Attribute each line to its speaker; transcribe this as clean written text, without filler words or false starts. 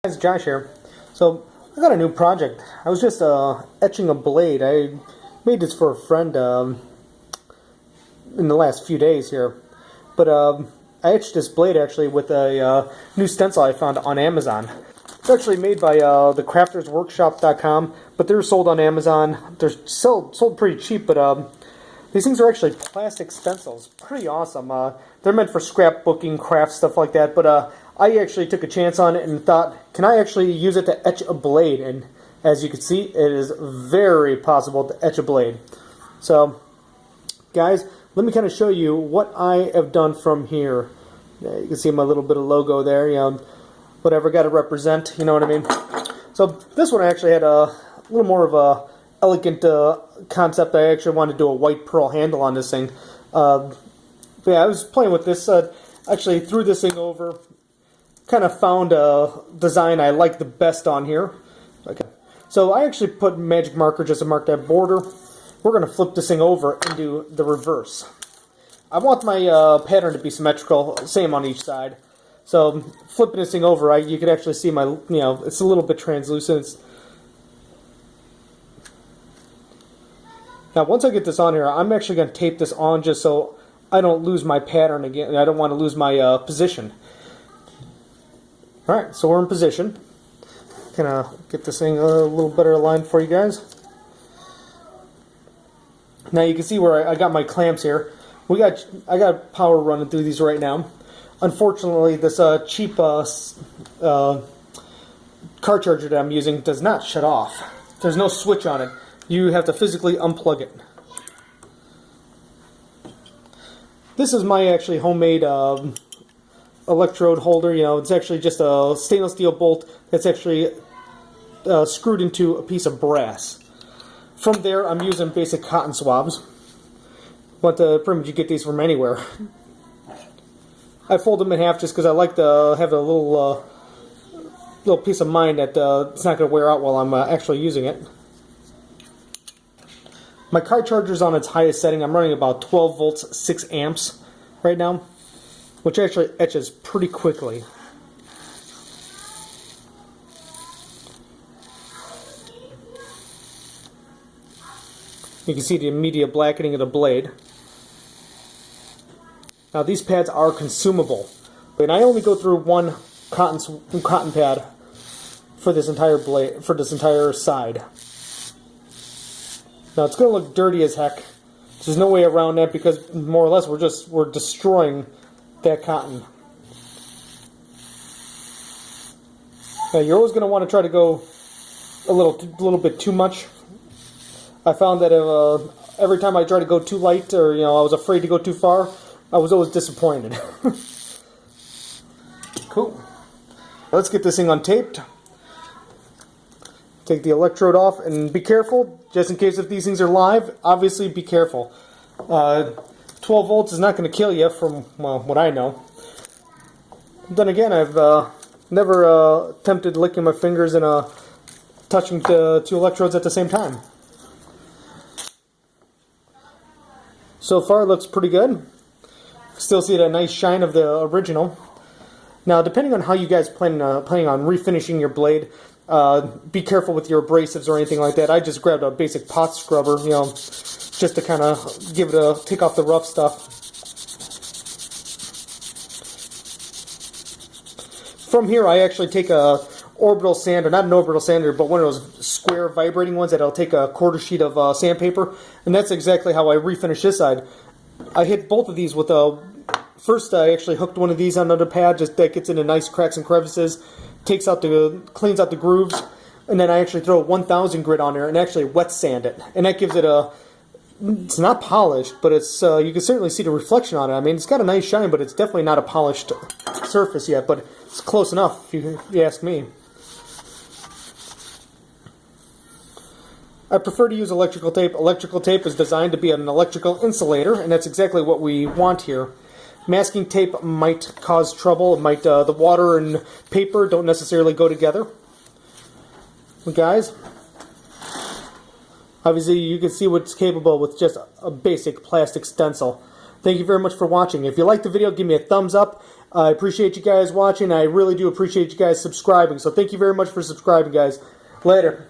Speaker 1: Guys, Josh here. So I got a new project. I was just etching a blade. I made this for a friend in the last few days here, but I etched this blade actually with a new stencil I found on Amazon. It's actually made by the craftersworkshop.com, but they're sold on Amazon. They're sold pretty cheap, but these things are actually plastic stencils. Pretty awesome. They're meant for scrapbooking, craft stuff like that, but I actually took a chance on it and thought, can I actually use it to etch a blade? And as you can see, it is very possible to etch a blade. So, guys, let me kind of show you what I have done from here. You can see my little bit of logo there, you know, whatever, got to represent, you know what I mean? So this one I actually had a little more of a elegant concept. I actually wanted to do a white pearl handle on this thing. But yeah, I was playing with this, actually threw this thing over. Kind of found a design I like the best on here. Okay. So I actually put magic marker just to mark that border. We're going to flip this thing over and do the reverse. I want my pattern to be symmetrical, same on each side. So flipping this thing over, you can actually see my, it's a little bit translucent. Now once I get this on here, I'm actually going to tape this on just so I don't lose my pattern again. I don't want to lose my position. Alright, so we're in position. Gonna get this thing a little better aligned for you guys. Now you can see where I got my clamps here. I got power running through these right now. Unfortunately, this cheap car charger that I'm using does not shut off. There's no switch on it. You have to physically unplug it. This is my actually homemade electrode holder. It's actually just a stainless steel bolt that's actually screwed into a piece of brass. From there, I'm using basic cotton swabs, but pretty much you get these from anywhere. I fold them in half just because I like to have a little peace of mind that it's not going to wear out while I'm actually using it. My car charger is on its highest setting. I'm running about 12 volts, 6 amps right now, which actually etches pretty quickly. You can see the immediate blackening of the blade. Now these pads are consumable, and I only go through one cotton pad for this entire blade, for this entire side. Now it's going to look dirty as heck. There's no way around that because more or less we're destroying that cotton. Now you're always going to want to try to go a little bit too much. I found that every time I tried to go too light, or I was afraid to go too far, I was always disappointed. Cool. Let's get this thing untaped. Take the electrode off and be careful, just in case if these things are live. Obviously, be careful. 12 volts is not going to kill you, from what I know. Then again, I've never attempted licking my fingers and touching two electrodes at the same time. So far, it looks pretty good. Still see that nice shine of the original. Now, depending on how you guys planning on refinishing your blade, be careful with your abrasives or anything like that. I just grabbed a basic pot scrubber, just to kind of take off the rough stuff. From here, I actually take a orbital sander, not an orbital sander, but one of those square vibrating ones that I'll take a quarter sheet of sandpaper, and that's exactly how I refinish this side. I hit both of these with first I actually hooked one of these on another pad, just that gets into nice cracks and crevices, cleans out the grooves, and then I actually throw a 1000 grit on there and actually wet sand it, and that gives it it's not polished, but it's you can certainly see the reflection on it. I mean, it's got a nice shine, but it's definitely not a polished surface yet, but it's close enough if you ask me. I prefer to use electrical tape. Electrical tape is designed to be an electrical insulator, and that's exactly what we want here. Masking tape might cause trouble. It might the water and paper don't necessarily go together. But guys, obviously you can see what's capable with just a basic plastic stencil. Thank you very much for watching. If you liked the video, give me a thumbs up. I appreciate you guys watching. I really do appreciate you guys subscribing. So thank you very much for subscribing, guys. Later.